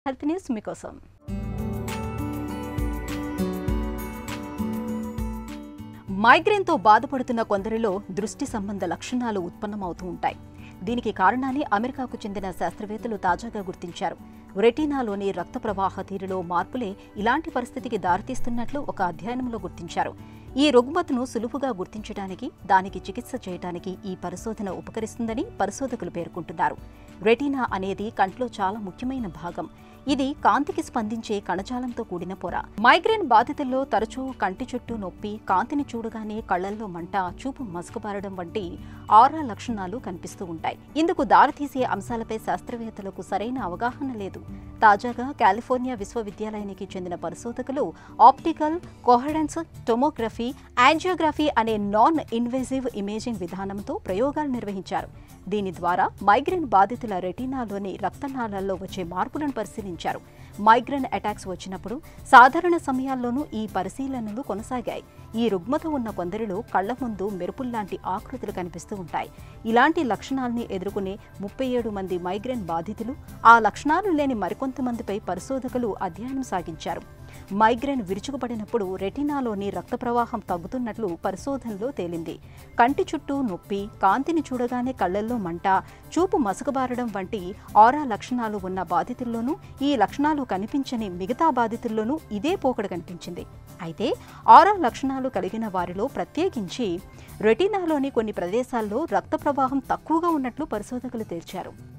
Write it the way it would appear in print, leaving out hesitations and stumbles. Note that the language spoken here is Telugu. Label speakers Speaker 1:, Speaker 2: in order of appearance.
Speaker 1: హెల్త్ న్యూస్ మీకోసం. మైగ్రేన్తో బాధపడుతున్న కొందరిలో దృష్టి సంబంధ లక్షణాలు ఉత్పన్నమవుతూ ఉంటాయి. దీనికి కారణాన్ని అమెరికాకు చెందిన శాస్త్రవేత్తలు తాజాగా గుర్తించారు. రెటీనాలోని రక్త ప్రవాహ తీరులో మార్పులే ఇలాంటి పరిస్థితికి దారితీస్తున్నట్లు ఒక అధ్యయనంలో గుర్తించారు. ఈ రుగ్మతను సులువుగా గుర్తించడానికి, దానికి చికిత్స చేయడానికి ఈ పరిశోధన ఉపకరిస్తుందని పరిశోధకులు పేర్కొంటున్నారు. రెటీనా అనేది కంట్లో చాలా ముఖ్యమైన భాగం. ఇది కాంతికి స్పందించే కణజాలంతో కూడిన పొర. మైగ్రేన్ బాధితుల్లో తరచూ కంటి చుట్టూ నొప్పి, కాంతిని చూడగానే కళ్లల్లో మంట, చూపు మసకబారడం వంటి ఆరా లక్షణాలు కనిపిస్తూ ఉంటాయి. ఇందుకు దారితీసే అంశాలపై శాస్త్రవేత్తలకు సరైన అవగాహన లేదు. తాజాగా కాలిఫోర్నియా విశ్వవిద్యాలయానికి చెందిన పరిశోధకులు ఆప్టికల్ కోహరెన్స్ టొమోగ్రఫీ, యాంజియోగ్రఫీ అనే నాన్ ఇన్వేజివ్ ఇమేజింగ్ విధానంతో ప్రయోగాలు నిర్వహించారు. దీని ద్వారా మైగ్రేన్ బాధితుల రెటీనాలోని రక్తనాళాల్లో వచ్చే మార్పులను పరిశీలించారు. మైగ్రేన్ అటాక్స్ వచ్చినప్పుడు సాధారణ సమయాల్లోనూ ఈ పరిశీలనలు కొనసాగాయి. ఈ రుగ్మత ఉన్న కొందరిలో కళ్ల ముందు మెరుపుల్లాంటి ఆకృతులు కనిపిస్తూ ఉంటాయి. ఇలాంటి లక్షణాల్ని ఎదుర్కొనే 37 మంది మైగ్రేన్ బాధితులు, ఆ లక్షణాలు లేని మరికొంతమందిపై పరిశోధకులు అధ్యయనం సాగించారు. మైగ్రేన్ విరుచుకుపడినప్పుడు రెటీనాలోని రక్త ప్రవాహం తగ్గుతున్నట్లు పరిశోధనలో తేలింది. కంటి చుట్టూ నొప్పి, కాంతిని చూడగానే కళ్లల్లో మంట, చూపు మసకబారడం వంటి ఆరా లక్షణాలు ఉన్న బాధితుల్లోనూ, ఈ లక్షణాలు కనిపించని మిగతా బాధితుల్లోనూ ఇదే పోకడ కనిపించింది. అయితే ఆరా లక్షణాలు కలిగిన వారిలో ప్రత్యేకించి రెటీనాలోని కొన్ని ప్రదేశాల్లో రక్త ప్రవాహం తక్కువగా ఉన్నట్లు పరిశోధకులు తేల్చారు.